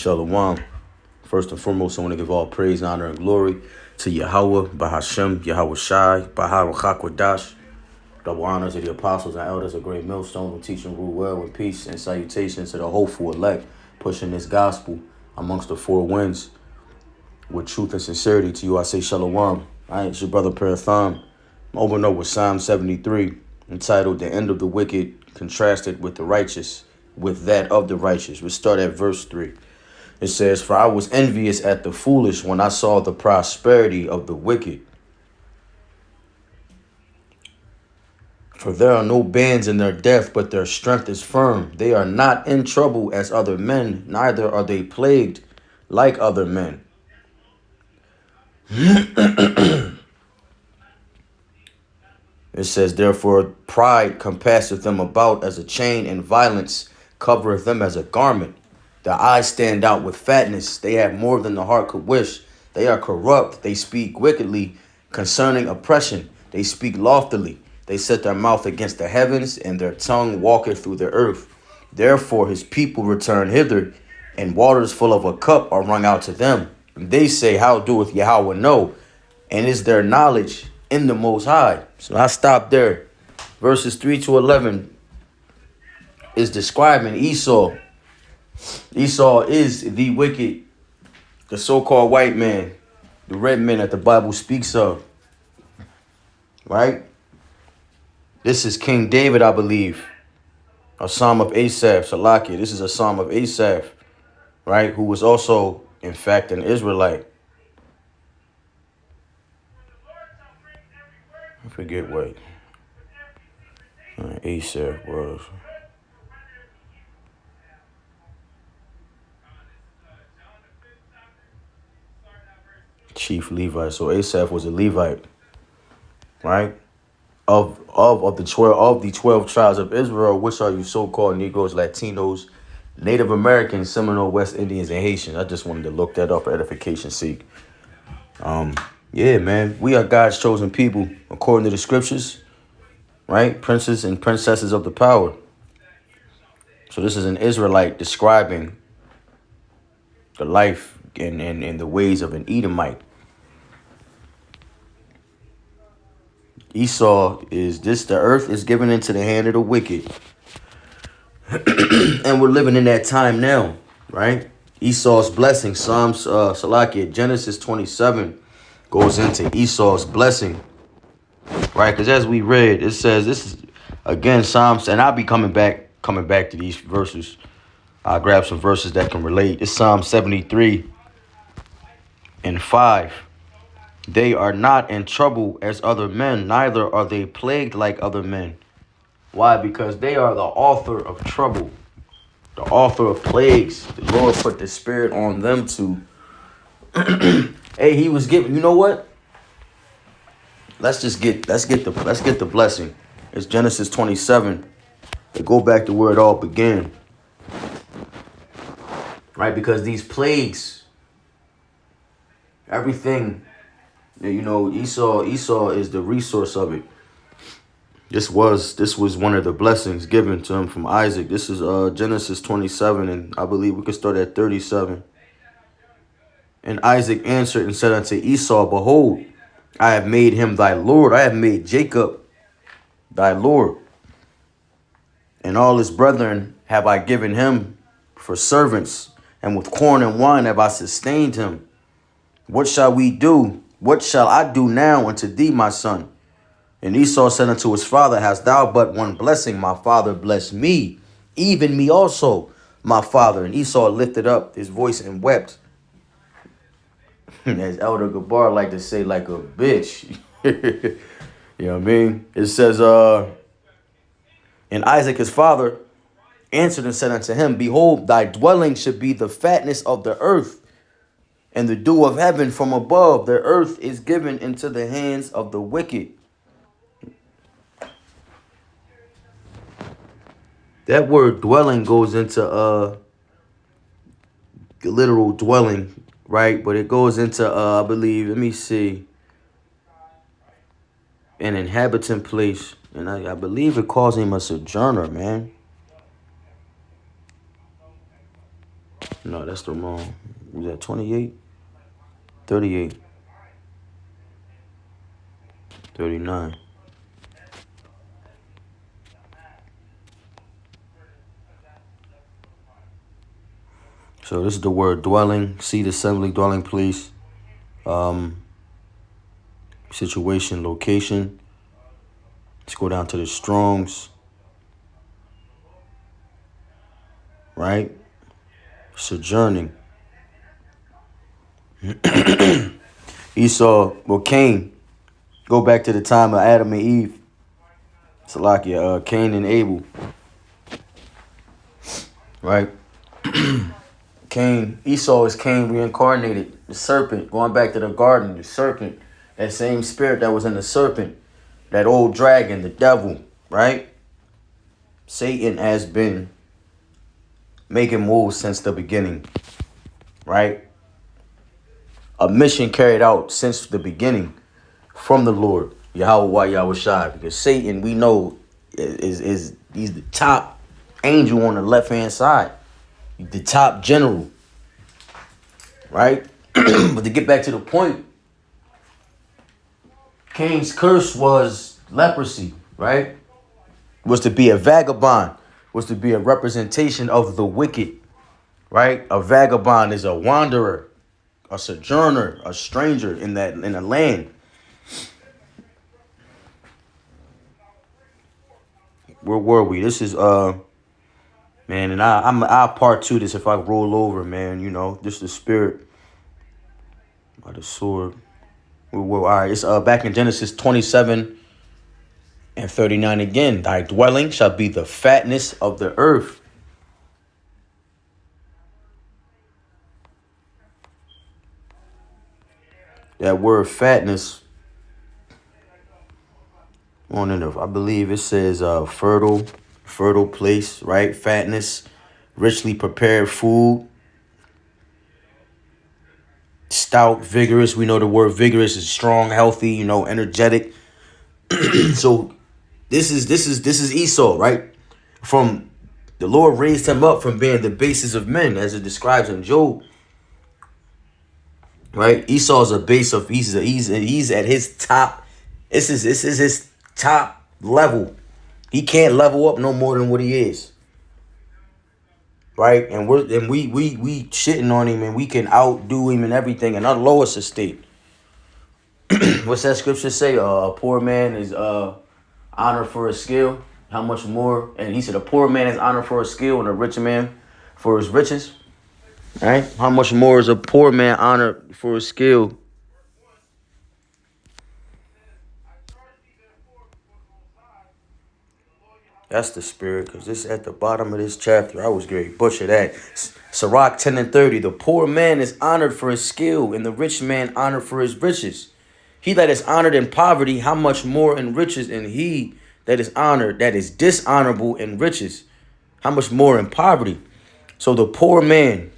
Shalom. First and foremost, I want to give all praise, honor, and glory to Yahweh, Bahashem, Yahweh Shai, Baharuch HaKodash. Double honors to the apostles and elders, a great millstone who teach and rule well with peace and salutations to the hopeful elect, pushing this gospel amongst the four winds with truth and sincerity. To you, I say Shalom. All right, it's your brother Profane. I'm opening up with Psalm 73, entitled "The End of the Wicked Contrasted with the Righteous, with that of the righteous." We start at verse 3. It says, "For I was envious at the foolish when I saw the prosperity of the wicked. For there are no bands in their death, but their strength is firm. They are not in trouble as other men, neither are they plagued like other men." It says, "Therefore pride compasseth them about as a chain, and violence covereth them as a garment. Their eyes stand out with fatness. They have more than the heart could wish. They are corrupt. They speak wickedly concerning oppression. They speak loftily. They set their mouth against the heavens, and their tongue walketh through the earth. Therefore his people return hither, and waters full of a cup are wrung out to them. And they say, How doeth Yahweh know? And is there knowledge in the Most High?" So I stopped there. Verses 3 to 11 is describing Esau. Esau is the wicked, the so-called white man, the red man that the Bible speaks of. Right? This is King David, I believe. A psalm of Asaph, Salakia. This is a psalm of Asaph, right? Who was also, in fact, an Israelite. I forget what Asaph was. Chief Levite. So Asaph was a Levite, right? Of the 12 tribes of Israel, which are you so-called Negroes, Latinos, Native Americans, Seminole, West Indians, and Haitians. I just wanted to look that up for edification's sake. Yeah, man, we are God's chosen people according to the scriptures, right? Princes and princesses of the power. So this is an Israelite describing the life and the ways of an Edomite. Esau is this: the earth is given into the hand of the wicked. And we're living in that time now, right? Esau's blessing, Psalms, Salakia, Genesis 27 goes into Esau's blessing, right? Because as we read, it says, this is, again, Psalms, and I'll be coming back to these verses. I'll grab some verses that can relate. It's Psalm 73 and 5. "They are not in trouble as other men, neither are they plagued like other men." Why? Because they are the author of trouble, the author of plagues. The Lord put the spirit on them to. Hey, he was giving. You know what? Let's get the blessing. It's Genesis 27. To go back to where it all began, right? Because these plagues, everything. You know, Esau is the resource of it. This was one of the blessings given to him from Isaac. This is Genesis 27, and I believe we can start at 37. "And Isaac answered and said unto Esau, Behold, I have made him thy Lord. I have made Jacob thy Lord. And all his brethren have I given him for servants, and with corn and wine have I sustained him. What shall we do? What shall I do now unto thee, my son?" And Esau said unto his father, "Hast thou but one blessing? My father bless me, even me also, my father." And Esau lifted up his voice and wept. As Elder Gabar like to say, like a bitch. You know what I mean? It says, "And Isaac his father answered and said unto him, Behold, thy dwelling should be the fatness of the earth, and the dew of heaven from above. The earth is given into the hands of the wicked." That word dwelling goes into literal dwelling, right? But it goes into I believe, let me see, an inhabitant place. And I believe it calls him a sojourner, man. No, that's the wrong. Was that 28? 38. 39. So this is the word dwelling, seat, assembly, dwelling place, situation, location. Let's go down to the Strongs. Right? Sojourning. Esau, well, Cain. Go back to the time of Adam and Eve. Salakia, Cain and Abel. Right? Cain, Esau is Cain reincarnated. The serpent, going back to the garden, the serpent, that same spirit that was in the serpent, that old dragon, the devil, right? Satan has been making moves since the beginning, right? A mission carried out since the beginning from the Lord, Yahweh Yahushua, because Satan, we know, is he's the top angel on the left-hand side, the top general, right? But to get back to the point, Cain's curse was leprosy, right? Was to be a vagabond, was to be a representation of the wicked, right? A vagabond is a wanderer, a sojourner, a stranger in a land. Where were we? This is man, and I'll part two this if I roll over, man. You know, this is the spirit by the sword. All right, it's back in Genesis 27 and 39 again. Thy dwelling shall be the fatness of the earth. That word fatness, I believe it says fertile place, right? Fatness, richly prepared food, stout, vigorous. We know the word vigorous is strong, healthy, you know, energetic. So this is Esau, right? From the Lord raised him up from being the basis of men, as it describes in Job. Right? Esau's a base of he's at his top. This is his top level. He can't level up no more than what he is. Right? And we shitting on him, and we can outdo him and everything in our lowest estate. What's that scripture say? A poor man is honored for his skill. How much more? And he said a poor man is honored for his skill, and a rich man for his riches. Right? How much more is a poor man honored for his skill? That's the spirit, because this at the bottom of this chapter. I was great. Butcher that. Sirach 10 and 30. The poor man is honored for his skill, and the rich man honored for his riches. He that is honored in poverty, how much more in riches? And he that is honored, that is dishonorable in riches, how much more in poverty? So the poor man,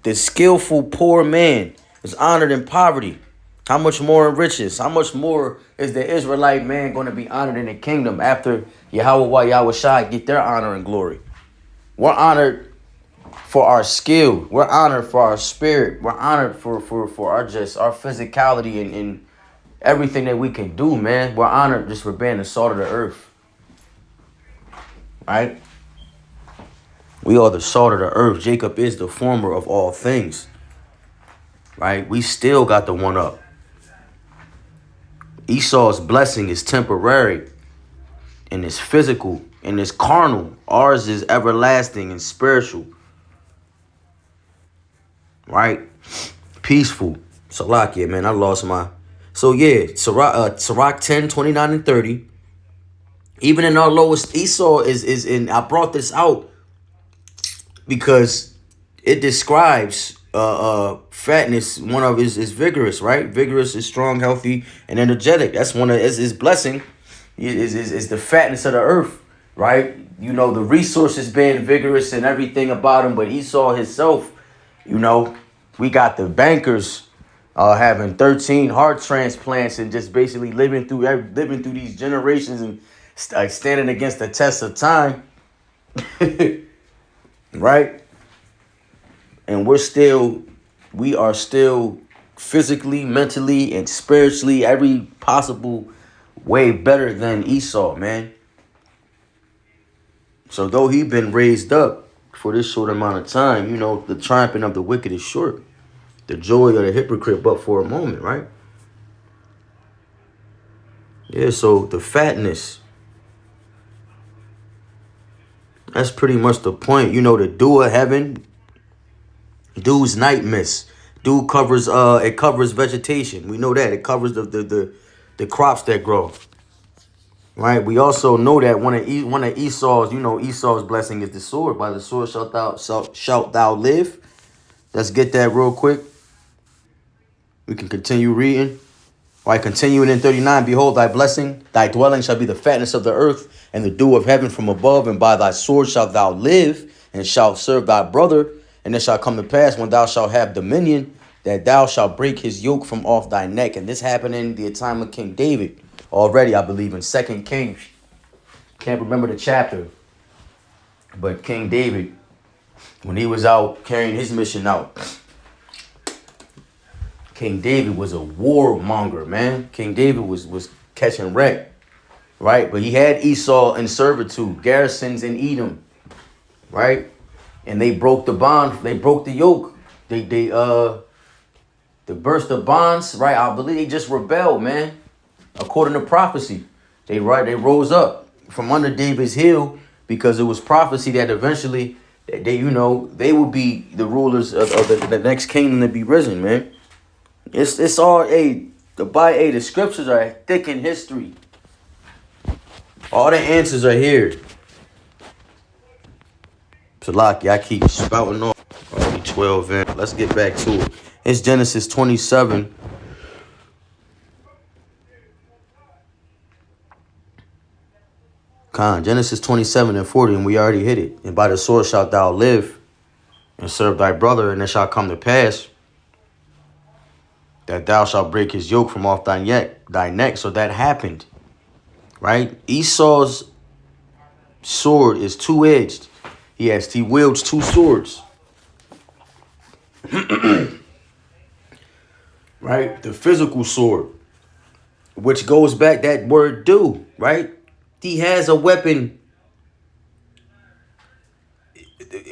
the skillful poor man, is honored in poverty. How much more in riches? How much more is the Israelite man going to be honored in the kingdom after Yahweh Yahushua get their honor and glory? We're honored for our skill. We're honored for our spirit. We're honored for our physicality and everything that we can do, man. We're honored just for being the salt of the earth. Right? We are the salt of the earth. Jacob is the former of all things. Right? We still got the one up. Esau's blessing is temporary and it's physical and it's carnal. Ours is everlasting and spiritual. Right? Peaceful. Salakia, man. I lost my... So yeah, Sirach 10, 29 and 30. Even in our lowest, Esau is in... I brought this out because it describes fatness. One of his is vigorous, right? Vigorous is strong, healthy, and energetic. That's one of his blessing. Is the fatness of the earth, right? You know, the resources being vigorous and everything about him, but Esau himself, you know, we got the bankers having 13 heart transplants and just basically living through these generations and standing against the test of time. Right? And we are still physically, mentally, and spiritually, every possible way better than Esau, man. So though he been raised up for this short amount of time, you know, the triumphing of the wicked is short. The joy of the hypocrite but for a moment, right? Yeah, so the fatness, that's pretty much the point. You know, the dew of heaven, dew's night mist. Dew covers it covers vegetation. We know that. It covers the crops that grow. Right? We also know that one of Esau's, you know, Esau's blessing is the sword. By the sword shalt thou live. Let's get that real quick. We can continue reading. Right, continuing in 39, behold, thy blessing, thy dwelling shall be the fatness of the earth, and the dew of heaven from above, and by thy sword shalt thou live, and shalt serve thy brother. And it shall come to pass, when thou shalt have dominion, that thou shalt break his yoke from off thy neck. And this happened in the time of King David, already, I believe, in 2 Kings. Can't remember the chapter, but King David, when he was out carrying his mission out, King David was a warmonger, man. King David was catching wreck, right? But he had Esau in servitude, garrisons in Edom, right? And they broke the bond, they broke the yoke. They burst the bonds, right? I believe they just rebelled, man. According to prophecy, they rose up from under David's heel because it was prophecy that eventually they would be the rulers of the next kingdom to be risen, man. It's all the scriptures are thick in history. All the answers are here. Salaki, I keep spouting off. Only 12 in. Let's get back to it. It's Genesis 27. Genesis 27 and 40, and we already hit it. And by the sword shalt thou live, and serve thy brother, and it shall come to pass that thou shalt break his yoke from off thy neck. So that happened, right? Esau's sword is two-edged. He wields two swords. Right? The physical sword, which goes back that word do, right? He has a weapon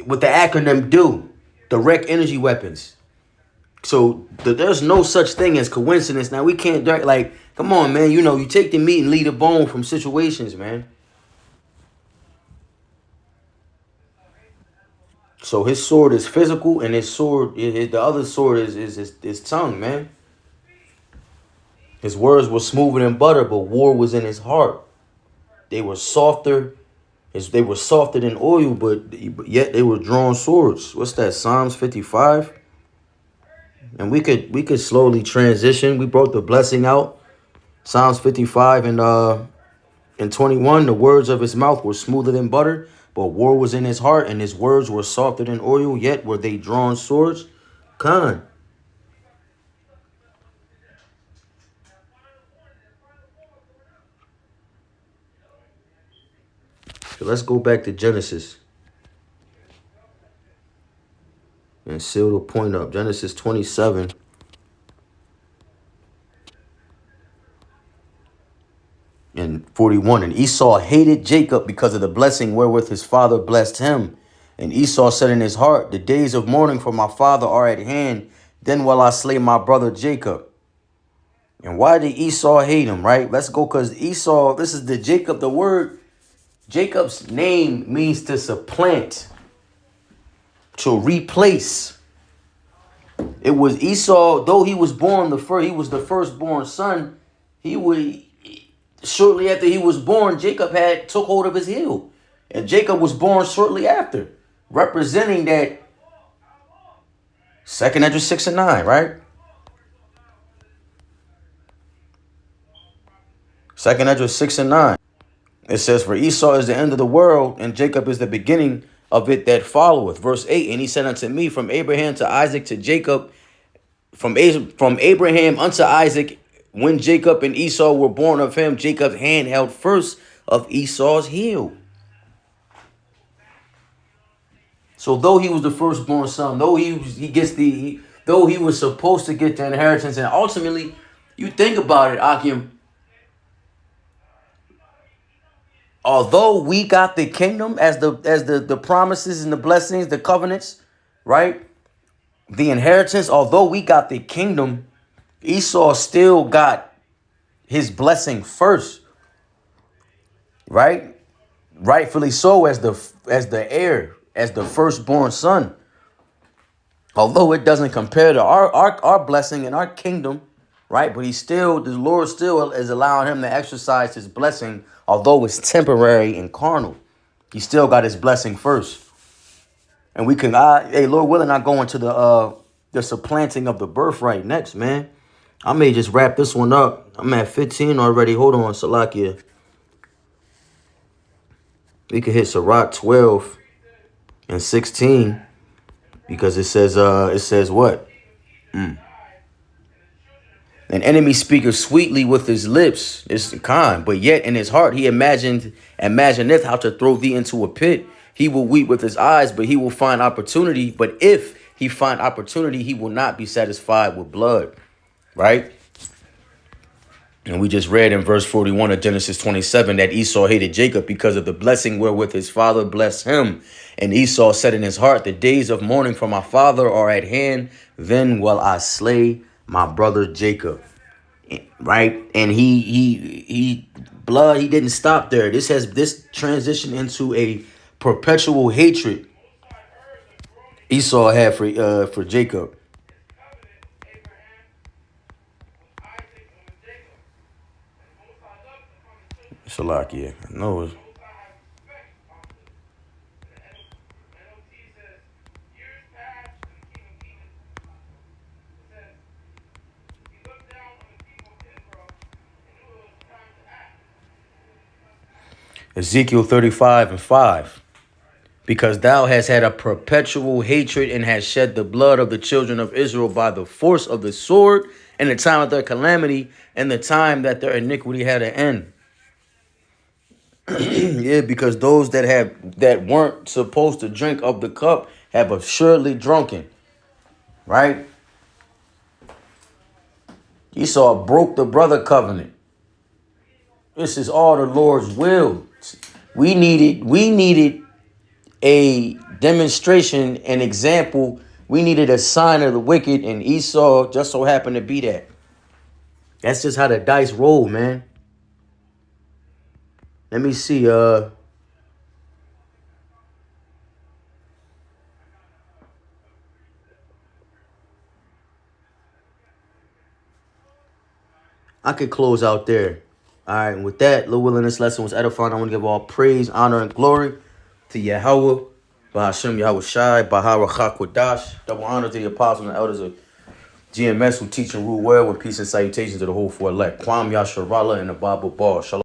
with the acronym do, direct energy weapons. So there's no such thing as coincidence. Now we can't come on, man. You know, you take the meat and leave the bone from situations, man. So his sword is physical, and the other sword is his tongue, man. His words were smoother than butter, but war was in his heart. They were softer than oil, but yet they were drawn swords. What's that? Psalms 55. And we could slowly transition. We brought the blessing out. Psalms 55 and 21. The words of his mouth were smoother than butter, but war was in his heart, and his words were softer than oil, yet were they drawn swords. So let's go back to Genesis and seal the point up. Genesis 27. And 41. And Esau hated Jacob because of the blessing wherewith his father blessed him. And Esau said in his heart, the days of mourning for my father are at hand. Then will I slay my brother Jacob. And why did Esau hate him, right? Let's go, because Esau, this is the word Jacob's name means to supplant, to replace. It was Esau, though he was the firstborn son. Shortly after he was born, Jacob took hold of his heel. And Jacob was born shortly after, representing that 2 Esdras 6 and 9, right? 2 Esdras 6 and 9. It says, for Esau is the end of the world, and Jacob is the beginning of it that followeth. Verse 8, and he said unto me, from Abraham to Isaac to Jacob, from Abraham unto Isaac, when Jacob and Esau were born of him, Jacob's hand held first of Esau's heel. So though he was the firstborn son, though though he was supposed to get the inheritance, and ultimately, you think about it, Akim. Although we got the kingdom as the promises and the blessings, the covenants, right? The inheritance. Although we got the kingdom, Esau still got his blessing first, right? Rightfully so, as the heir, as the firstborn son. Although it doesn't compare to our blessing and our kingdom, right? But the Lord still is allowing him to exercise his blessing, although it's temporary and carnal. He still got his blessing first. And we can, hey, Lord willing, I go into the supplanting of the birthright next, man. I may just wrap this one up. I'm at 15 already. Hold on, Salakia. We could hit Sirach 12 and 16 because it says what? An enemy speaketh sweetly with his lips, is kind, but yet in his heart he imagineth how to throw thee into a pit. He will weep with his eyes, but he will find opportunity. But if he find opportunity, he will not be satisfied with blood. Right? And we just read in verse 41 of Genesis 27 that Esau hated Jacob because of the blessing wherewith his father blessed him. And Esau said in his heart, the days of mourning for my father are at hand. Then will I slay my brother Jacob. Right? And he didn't stop there. This transitioned into a perpetual hatred Esau had for Jacob. Salakia. I know it. Ezekiel 35 and 5. Because thou hast had a perpetual hatred and hast shed the blood of the children of Israel by the force of the sword in the time of their calamity and the time that their iniquity had an end. Yeah, because those that weren't supposed to drink of the cup have assuredly drunken. Right? Esau broke the brother covenant. This is all the Lord's will. We needed a demonstration, an example. We needed a sign of the wicked, and Esau just so happened to be that. That's just how the dice roll, man. Let me see. I could close out there. All right, and with that, Lord willing, this lesson was edifying. I want to give all praise, honor, and glory to Yahweh, Bahashem Yahweh Shai, Bahara Chakwadash. Double honor to the apostles and elders of GMS who teach and rule well, with peace and salutations to the whole four elect. Kwam Yasharallah and the Bible Bar. Shalom.